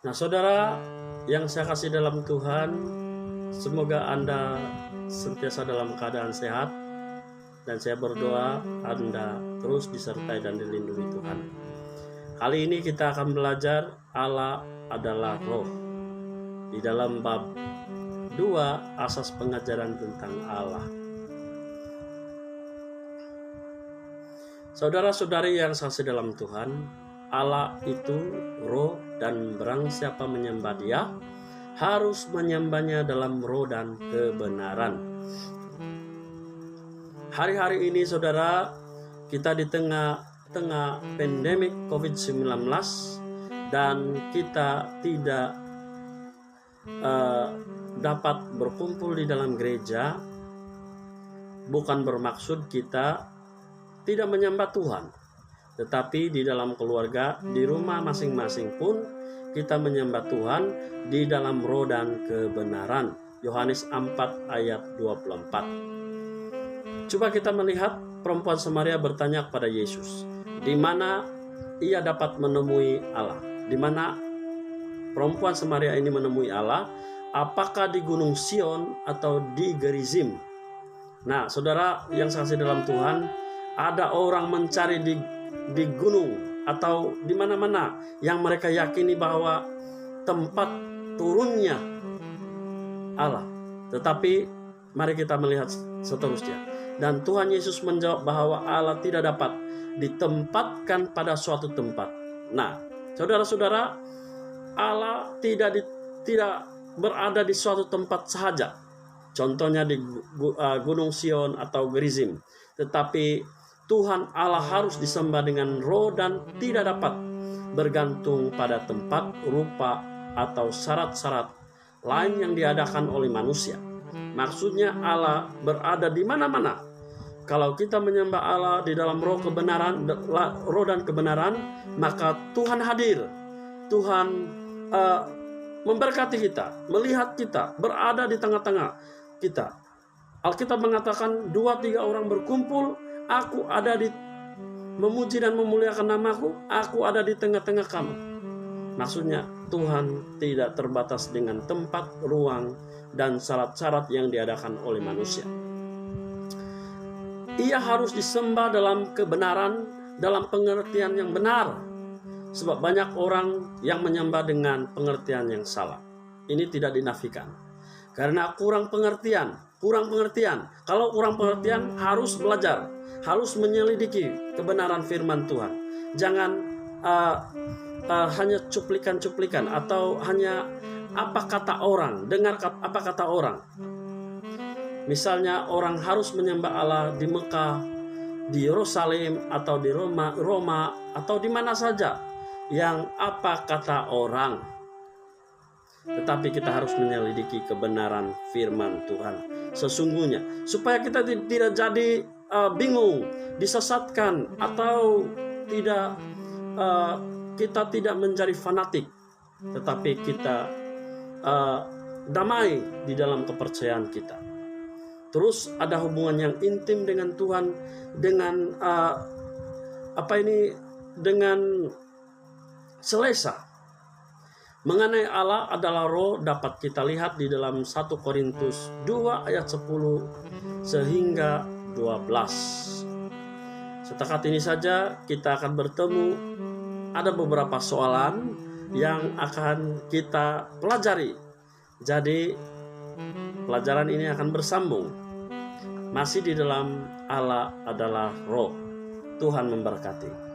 Nah, saudara yang saya kasih dalam Tuhan, semoga Anda senantiasa dalam keadaan sehat, dan saya berdoa Anda terus disertai dan dilindungi Tuhan. Kali ini kita akan belajar Allah adalah Roh. Di dalam bab 2 asas pengajaran tentang Allah. Saudara-saudari yang saya kasih dalam Tuhan, Allah itu roh, dan barang siapa menyembah Dia harus menyembahnya dalam roh dan kebenaran. Hari-hari ini saudara, kita di tengah pandemik COVID-19 dan kita tidak dapat berkumpul di dalam gereja. Bukan bermaksud kita tidak menyembah Tuhan, tetapi di dalam keluarga, di rumah masing-masing pun kita menyembah Tuhan di dalam roh dan kebenaran. Yohanes 4 ayat 24. Coba kita melihat perempuan Samaria bertanya kepada Yesus, di mana ia dapat menemui Allah? Di mana perempuan Samaria ini menemui Allah? Apakah di Gunung Sion atau di Gerizim? Nah, saudara yang saya kasih dalam Tuhan, ada orang mencari di gunung atau di mana-mana yang mereka yakini bahwa tempat turunnya Allah. Tetapi mari kita melihat seterusnya. Dan Tuhan Yesus menjawab bahwa Allah tidak dapat ditempatkan pada suatu tempat. Nah, saudara-saudara, Allah tidak berada di suatu tempat saja. Contohnya di Gunung Sion atau Gerizim. Tetapi Tuhan Allah harus disembah dengan roh dan tidak dapat bergantung pada tempat, rupa, atau syarat-syarat lain yang diadakan oleh manusia. Maksudnya Allah berada di mana-mana. Kalau kita menyembah Allah di dalam roh dan kebenaran, maka Tuhan hadir. Tuhan memberkati kita, melihat kita, berada di tengah-tengah kita. Alkitab mengatakan 2-3 orang berkumpul, aku ada di memuji dan memuliakan namaku, aku ada di tengah-tengah kamu. Maksudnya Tuhan tidak terbatas dengan tempat, ruang, dan syarat-syarat yang diadakan oleh manusia. Ia harus disembah dalam kebenaran, dalam pengertian yang benar. Sebab banyak orang yang menyembah dengan pengertian yang salah. Ini tidak dinafikan. Karena kurang pengertian. Kalau kurang pengertian, harus belajar, harus menyelidiki kebenaran firman Tuhan. Jangan hanya cuplikan-cuplikan atau hanya apa kata orang, dengar apa kata orang. Misalnya orang harus menyembah Allah di Mekah, di Yerusalem, atau di Roma, atau di mana saja yang apa kata orang. Tetapi kita harus menyelidiki kebenaran firman Tuhan sesungguhnya, supaya kita tidak jadi bingung, disesatkan, atau kita tidak menjadi fanatik, tetapi kita damai di dalam kepercayaan kita. Terus ada hubungan yang intim dengan Tuhan, dengan dengan selesa. Mengenai Allah adalah roh dapat kita lihat di dalam 1 Korintus 2 ayat 10 sehingga 12. Setakat ini saja kita akan bertemu. Ada beberapa soalan yang akan kita pelajari. Jadi pelajaran ini akan bersambung. Masih di dalam Allah adalah roh. Tuhan memberkati.